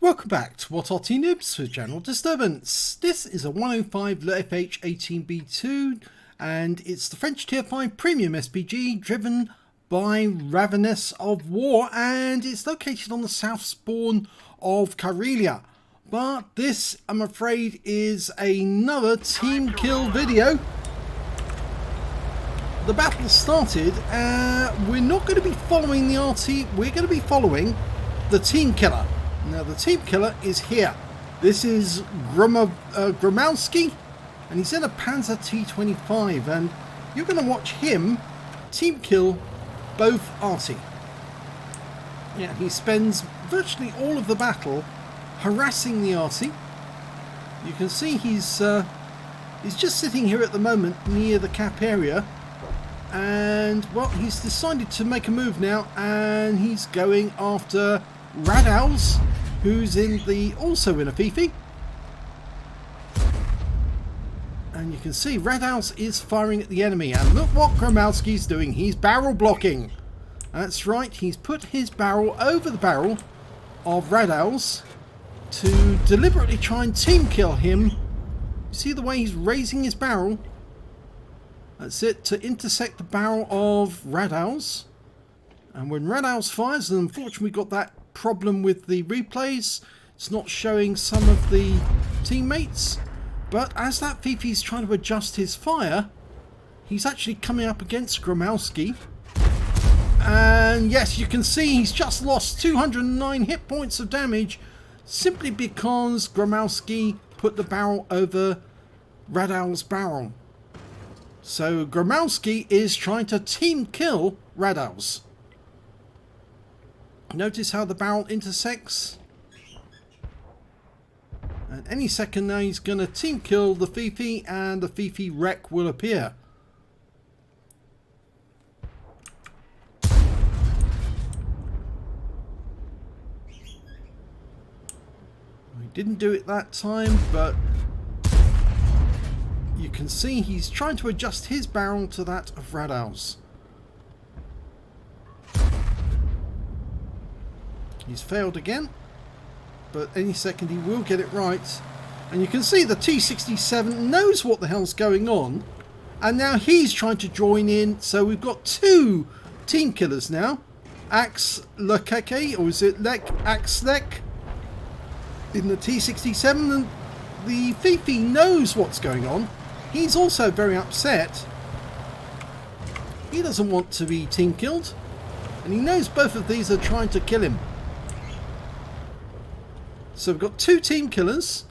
Welcome back to What Arty Noobs for General Disturbance. This is a 105 FH18B2 and it's the French Tier 5 Premium SPG driven by RavenessOFwar, and it's located on the south spawn of Karelia. But this, I'm afraid, is another team kill video. The battle started. We're not going to be following the Arty, we're going to be following the team killer. Now the team killer is here. This is Gromowsky, and he's in a Panzer T25, and you're going to watch him team kill both Arty. Yeah, he spends virtually all of the battle harassing the Arty. You can see he's just sitting here at the moment near the cap area, and well, he's decided to make a move now, and he's going after Radows, who's also in a Fifi. And you can see Radows is firing at the enemy, and look what Gromowsky's doing. He's barrel blocking. That's right, he's put his barrel over the barrel of Radows to deliberately try and team kill him. See the way he's raising his barrel? That's it, to intersect the barrel of Radows. And when Radows fires, and unfortunately we got that problem with the replays, it's not showing some of the teammates, but as that Fifi is trying to adjust his fire, he's actually coming up against Gromowsky, and yes, you can see he's just lost 209 hit points of damage simply because Gromowsky put the barrel over Radows' barrel. So Gromowsky is trying to team kill Radows. Notice how the barrel intersects, and any second now he's going to team kill the Fifi, and the Fifi wreck will appear. We didn't do it that time, but you can see he's trying to adjust his barrel to that of Radows. He's failed again, but any second he will get it right. And you can see the T67 knows what the hell's going on, and now he's trying to join in. So we've got two team killers now. AxeleKk, or is it AxeleKk, in the T67, and the Fifi knows what's going on. He's also very upset. He doesn't want to be team killed, and he knows both of these are trying to kill him. So we've got two team killers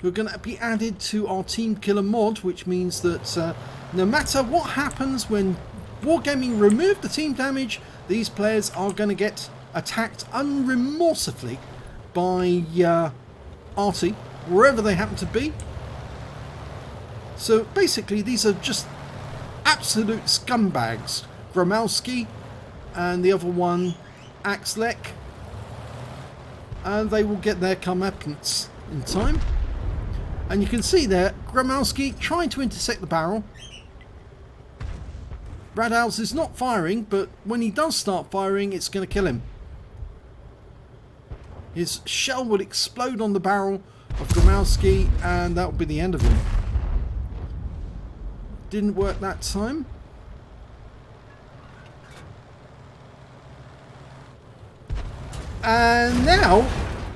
who are going to be added to our team killer mod, which means that no matter what happens when Wargaming remove the team damage, these players are going to get attacked unremorsefully by Arty, wherever they happen to be. So basically these are just absolute scumbags. Gromowsky and the other one, AxeleKk. And they will get their comeuppance in time. And you can see there, Gromowsky trying to intersect the barrel. Radows is not firing, but when he does start firing, it's going to kill him. His shell will explode on the barrel of Gromowsky, and that will be the end of him. Didn't work that time. And now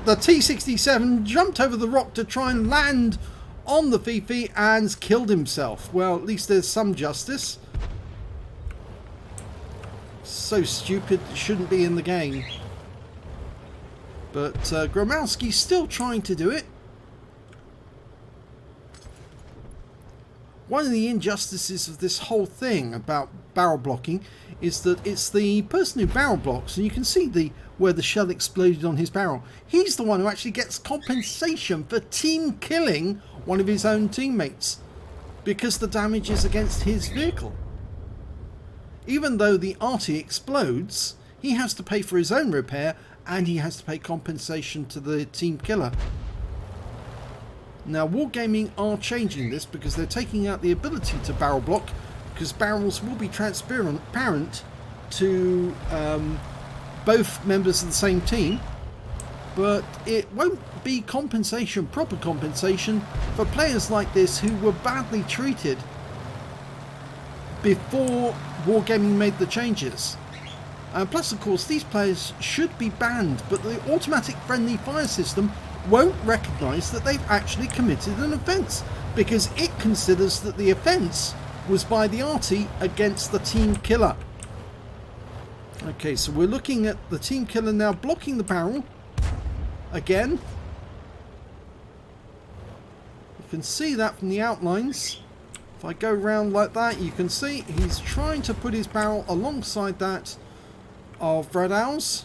the T67 jumped over the rock to try and land on the Fifi and killed himself. Well, at least there's some justice. So stupid, it shouldn't be in the game. But Gromowsky's still trying to do it. One of the injustices of this whole thing about barrel blocking is that it's the person who barrel blocks, and you can see where the shell exploded on his barrel. He's the one who actually gets compensation for team killing one of his own teammates, because the damage is against his vehicle. Even though the Arty explodes, he has to pay for his own repair, and he has to pay compensation to the team killer. Now Wargaming are changing this because they're taking out the ability to barrel block, because barrels will be transparent to both members of the same team, but it won't be compensation, proper compensation, for players like this who were badly treated before Wargaming made the changes. Plus, of course, these players should be banned, but the automatic friendly fire system won't recognise that they've actually committed an offence, because it considers that the offence was by the Arty against the team killer. Okay, so we're looking at the team killer now blocking the barrel again. You can see that from the outlines. If I go round like that, you can see he's trying to put his barrel alongside that of Radows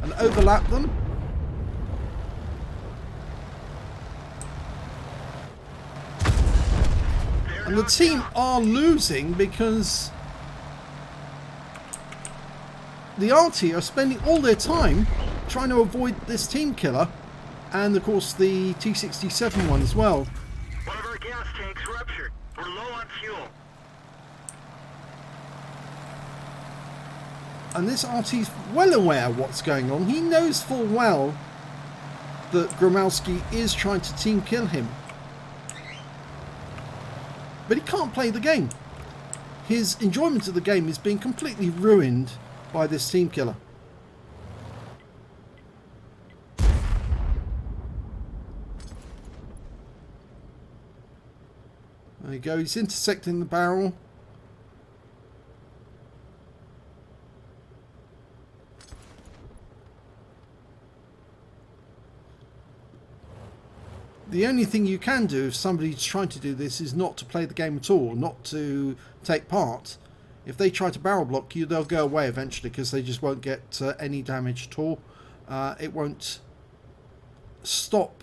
and overlap them. And the team are losing because the Arty are spending all their time trying to avoid this team killer, and of course the T-67 one as well. One of our gas tanks ruptured. We're low on fuel. And this Arty's well aware of what's going on. He knows full well that Gromowsky is trying to team kill him. But he can't play the game. His enjoyment of the game is being completely ruined by this team killer. There you go, he's intersecting the barrel. The only thing you can do if somebody's trying to do this is not to play the game at all, not to take part. If they try to barrel block you, they'll go away eventually because they just won't get any damage at all. It won't stop.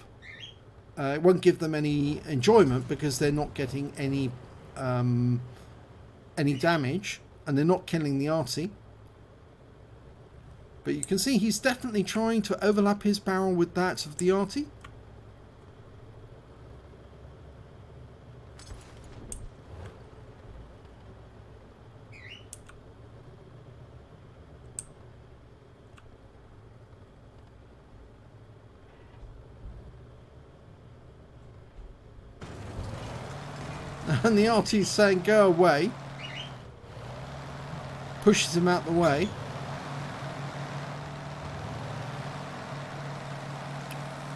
It won't give them any enjoyment because they're not getting any damage, and they're not killing the Arty. But you can see he's definitely trying to overlap his barrel with that of the Arty. And the Arty's saying go away, pushes him out the way.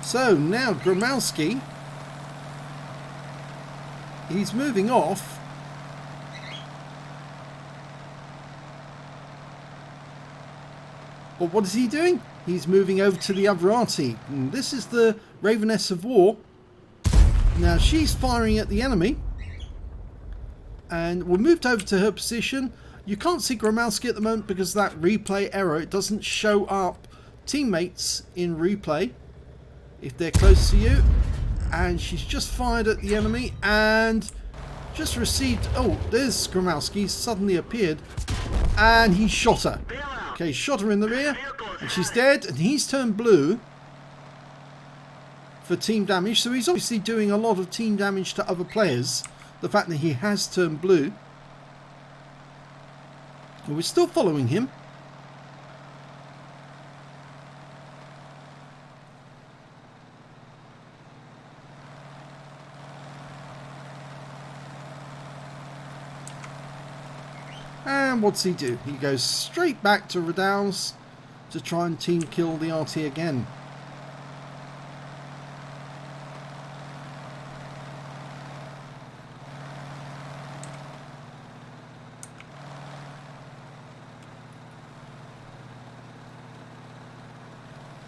So now Gromowsky, he's moving off. But what is he doing? He's moving over to the other Arty. And this is the RavenessOFwar. Now she's firing at the enemy. And we're moved over to her position. You can't see Gromowsky at the moment because of that replay error. It doesn't show up teammates in replay if they're close to you. And she's just fired at the enemy and just received... Oh, there's Gromowsky, suddenly appeared. And he shot her. Okay, shot her in the rear. And she's dead. And he's turned blue for team damage. So he's obviously doing a lot of team damage to other players. The fact that he has turned blue. And we're still following him. And what's he do? He goes straight back to Radows to try and team kill the Arty again.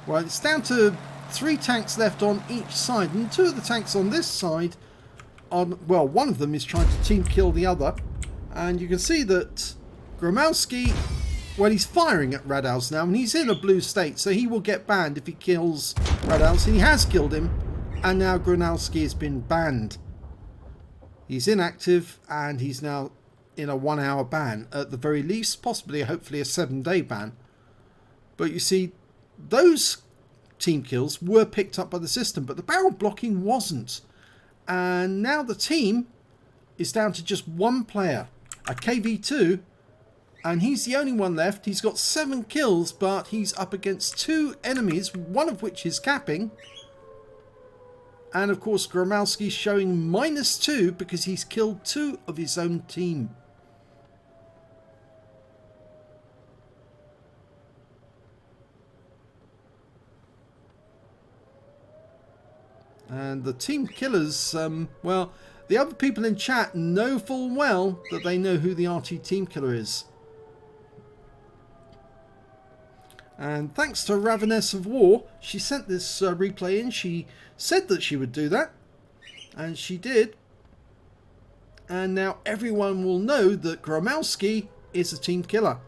Well, it's down to 3 tanks left on each side, and 2 of the tanks on this side are, well, one of them is trying to team kill the other, and you can see that Gromowsky, well, he's firing at Radows now, and he's in a blue state, so he will get banned if he kills Radows. He has killed him, and now Gromowsky has been banned. He's inactive, and he's now in a 1-hour ban, at the very least, possibly, hopefully a 7-day ban. But you see, those team kills were picked up by the system, but the barrel blocking wasn't. And now the team is down to just one player, a KV2, And he's the only one left. He's got 7 kills, but he's up against 2 enemies, one of which is capping. And of course, Gromowsky's showing -2 because he's killed 2 of his own team. And the team killers, well, the other people in chat know full well that they know who the Arty team killer is. And thanks to RavenessOFwar, she sent this replay in. She said that she would do that, and she did. And now everyone will know that Gromowsky is a team killer.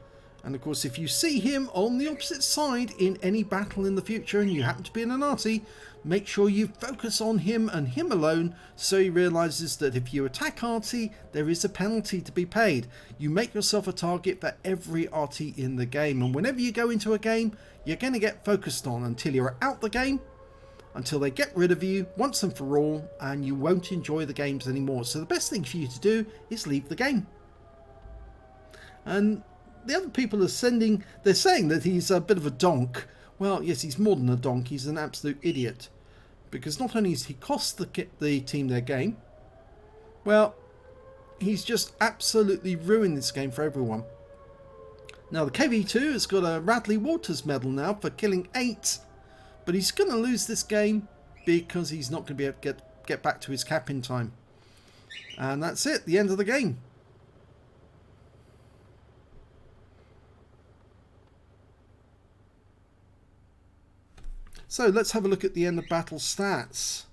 And of course, if you see him on the opposite side in any battle in the future and you happen to be in an Arty, make sure you focus on him and him alone, so he realizes that if you attack Arty, there is a penalty to be paid. You make yourself a target for every Arty in the game, and whenever you go into a game, you're going to get focused on until you're out the game, until they get rid of you once and for all, and you won't enjoy the games anymore. So the best thing for you to do is leave the game. And the other people are they're saying that he's a bit of a donk. Well, yes, he's more than a donk, he's an absolute idiot. Because not only has he cost the team their game, well, he's just absolutely ruined this game for everyone. Now, the KV2 has got a Radley Walters medal now for killing 8, but he's going to lose this game because he's not going to be able to get back to his cap in time. And that's it, the end of the game. So let's have a look at the end of battle stats.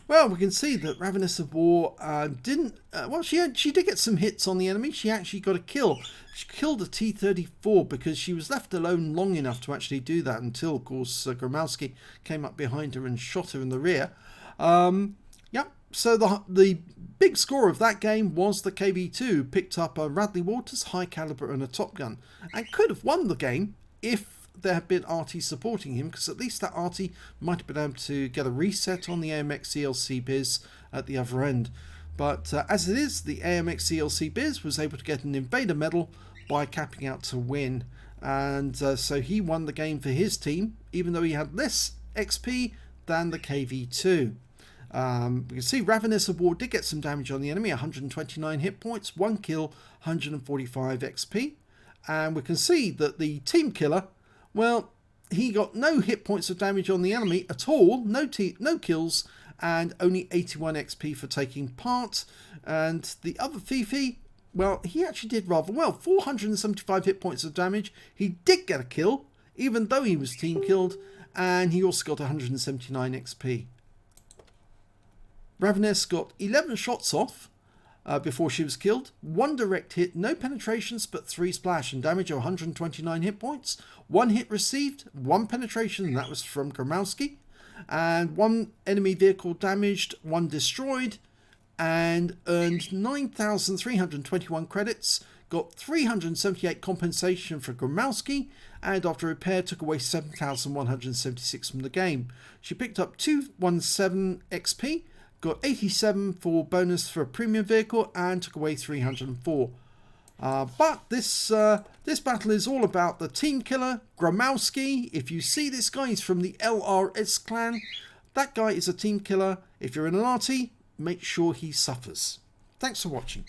Well, we can see that RavenessOFwar didn't... well, she did get some hits on the enemy. She actually got a kill. She killed a T-34 because she was left alone long enough to actually do that until, of course, Gromowsky came up behind her and shot her in the rear. Yep. So the big score of that game was the KV2 picked up a Radley Walters, high caliber and a Top Gun, and could have won the game if there had been Arty supporting him, because at least that Arty might have been able to get a reset on the AxeleKk Biz at the other end. But as it is, the AxeleKk Biz was able to get an Invader medal by capping out to win. And so he won the game for his team, even though he had less XP than the KV2. We can see RavenessOFwar did get some damage on the enemy, 129 hit points, 1 kill, 145 XP. And we can see that the team killer, well, he got no hit points of damage on the enemy at all, no kills, and only 81 XP for taking part. And the other Fifi, well, he actually did rather well, 475 hit points of damage. He did get a kill, even though he was team killed, and he also got 179 XP. Raveness got 11 shots off before she was killed, 1 direct hit, no penetrations, but 3 splash and damage of 129 hit points, 1 hit received, 1 penetration, and that was from Gromowsky, and 1 enemy vehicle damaged, 1 destroyed, and earned 9,321 credits, got 378 compensation for Gromowsky, and after repair took away 7,176 from the game. She picked up 217 XP, got 87 for bonus for a premium vehicle, and took away 304. But this battle is all about the team killer, Gromowsky. If you see this guy, he's from the LRS clan. That guy is a team killer. If you're in an Arty, make sure he suffers. Thanks for watching.